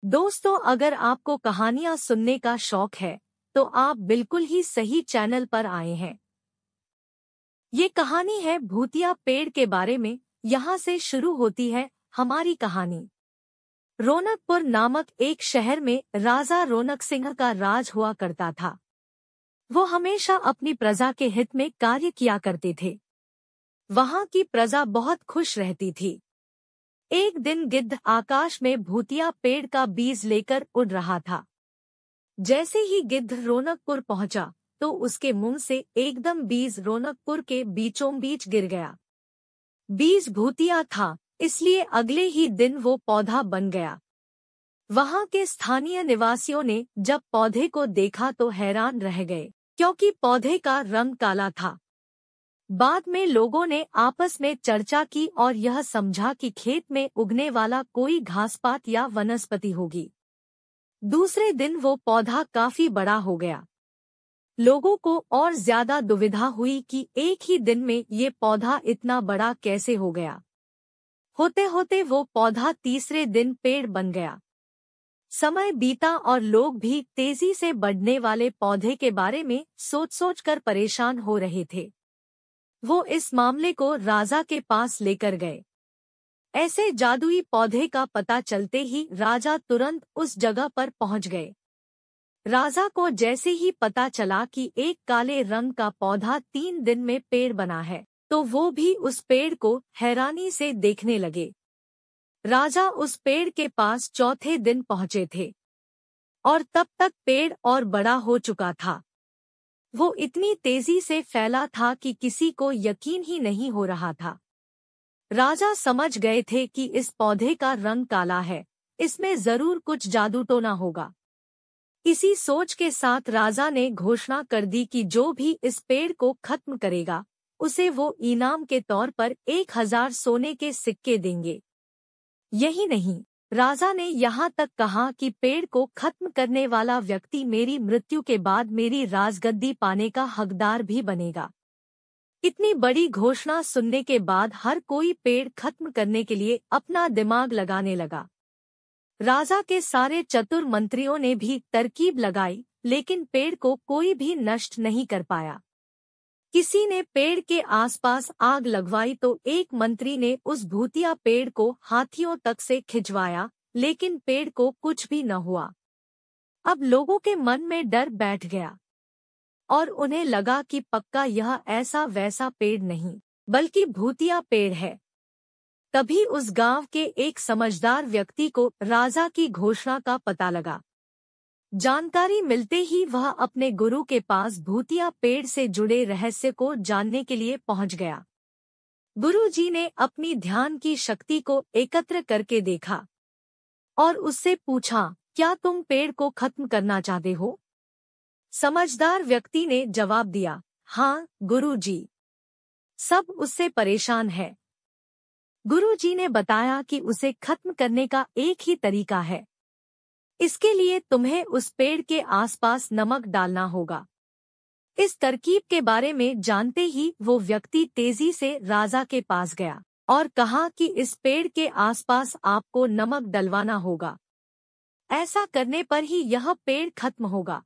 दोस्तों, अगर आपको कहानियां सुनने का शौक है तो आप बिल्कुल ही सही चैनल पर आए हैं। ये कहानी है भूतिया पेड़ के बारे में। यहाँ से शुरू होती है हमारी कहानी। रौनकपुर नामक एक शहर में राजा रौनक सिंह का राज हुआ करता था। वो हमेशा अपनी प्रजा के हित में कार्य किया करते थे। वहाँ की प्रजा बहुत खुश रहती थी। एक दिन गिद्ध आकाश में भूतिया पेड़ का बीज लेकर उड़ रहा था। जैसे ही गिद्ध रौनकपुर पहुंचा तो उसके मुंह से एकदम बीज रौनकपुर के बीचों बीच गिर गया। बीज भूतिया था, इसलिए अगले ही दिन वो पौधा बन गया। वहां के स्थानीय निवासियों ने जब पौधे को देखा तो हैरान रह गए, क्योंकि पौधे का रंग काला था। बाद में लोगों ने आपस में चर्चा की और यह समझा कि खेत में उगने वाला कोई घासपात या वनस्पति होगी। दूसरे दिन वो पौधा काफी बड़ा हो गया। लोगों को और ज्यादा दुविधा हुई कि एक ही दिन में ये पौधा इतना बड़ा कैसे हो गया। होते होते वो पौधा तीसरे दिन पेड़ बन गया। समय बीता और लोग भी तेजी से बढ़ने वाले पौधे के बारे में सोच कर परेशान हो रहे थे। वो इस मामले को राजा के पास लेकर गए। ऐसे जादुई पौधे का पता चलते ही राजा तुरंत उस जगह पर पहुंच गए। राजा को जैसे ही पता चला कि एक काले रंग का पौधा 3 दिन में पेड़ बना है, तो वो भी उस पेड़ को हैरानी से देखने लगे। राजा उस पेड़ के पास चौथे दिन पहुंचे थे और तब तक पेड़ और बड़ा हो चुका था। वो इतनी तेजी से फैला था कि किसी को यकीन ही नहीं हो रहा था। राजा समझ गए थे कि इस पौधे का रंग काला है, इसमें जरूर कुछ जादू टोना होगा। इसी सोच के साथ राजा ने घोषणा कर दी कि जो भी इस पेड़ को खत्म करेगा उसे वो इनाम के तौर पर 1000 सोने के सिक्के देंगे। यही नहीं, राजा ने यहाँ तक कहा कि पेड़ को खत्म करने वाला व्यक्ति मेरी मृत्यु के बाद मेरी राजगद्दी पाने का हकदार भी बनेगा। इतनी बड़ी घोषणा सुनने के बाद हर कोई पेड़ खत्म करने के लिए अपना दिमाग लगाने लगा। राजा के सारे चतुर मंत्रियों ने भी तरकीब लगाई, लेकिन पेड़ को कोई भी नष्ट नहीं कर पाया। किसी ने पेड़ के आसपास आग लगवाई तो एक मंत्री ने उस भूतिया पेड़ को हाथियों तक से खिंचवाया, लेकिन पेड़ को कुछ भी न हुआ। अब लोगों के मन में डर बैठ गया और उन्हें लगा कि पक्का यह ऐसा वैसा पेड़ नहीं बल्कि भूतिया पेड़ है। तभी उस गांव के एक समझदार व्यक्ति को राजा की घोषणा का पता लगा। जानकारी मिलते ही वह अपने गुरु के पास भूतिया पेड़ से जुड़े रहस्य को जानने के लिए पहुंच गया। गुरुजी ने अपनी ध्यान की शक्ति को एकत्र करके देखा और उससे पूछा, क्या तुम पेड़ को खत्म करना चाहते हो? समझदार व्यक्ति ने जवाब दिया, हाँ गुरुजी। सब उससे परेशान है। गुरुजी ने बताया कि उसे खत्म करने का एक ही तरीका है। इसके लिए तुम्हें उस पेड़ के आसपास नमक डालना होगा। इस तरकीब के बारे में जानते ही वो व्यक्ति तेजी से राजा के पास गया और कहा कि इस पेड़ के आसपास आपको नमक डलवाना होगा। ऐसा करने पर ही यह पेड़ खत्म होगा।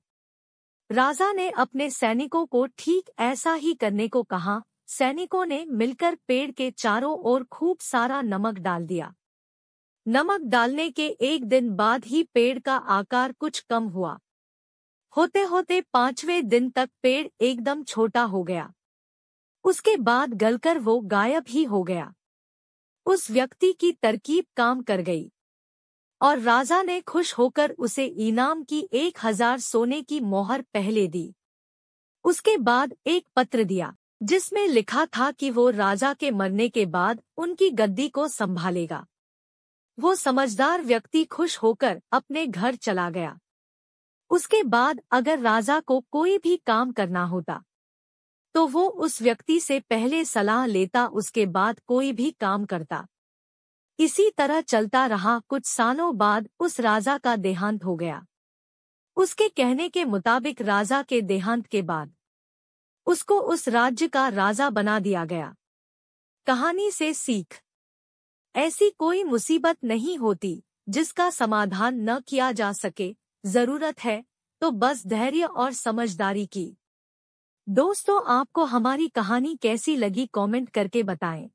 राजा ने अपने सैनिकों को ठीक ऐसा ही करने को कहा। सैनिकों ने मिलकर पेड़ के चारों ओर खूब सारा नमक डाल दिया। नमक डालने के एक दिन बाद ही पेड़ का आकार कुछ कम हुआ। होते होते 5वें दिन तक पेड़ एकदम छोटा हो गया। उसके बाद गलकर वो गायब ही हो गया। उस व्यक्ति की तरकीब काम कर गई और राजा ने खुश होकर उसे इनाम की 1000 सोने की मोहर पहले दी। उसके बाद एक पत्र दिया जिसमें लिखा था कि वो राजा के मरने के बाद उनकी गद्दी को संभालेगा। वो समझदार व्यक्ति खुश होकर अपने घर चला गया। उसके बाद अगर राजा को कोई भी काम करना होता तो वो उस व्यक्ति से पहले सलाह लेता, उसके बाद कोई भी काम करता। इसी तरह चलता रहा। कुछ सालों बाद उस राजा का देहांत हो गया। उसके कहने के मुताबिक राजा के देहांत के बाद उसको उस राज्य का राजा बना दिया गया। कहानी से सीख, ऐसी कोई मुसीबत नहीं होती जिसका समाधान न किया जा सके, जरूरत है तो बस धैर्य और समझदारी की। दोस्तों, आपको हमारी कहानी कैसी लगी कमेंट करके बताएं।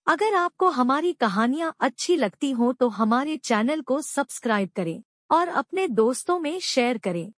अगर आपको हमारी कहानियाँ अच्छी लगती हों तो हमारे चैनल को सब्सक्राइब करें और अपने दोस्तों में शेयर करें।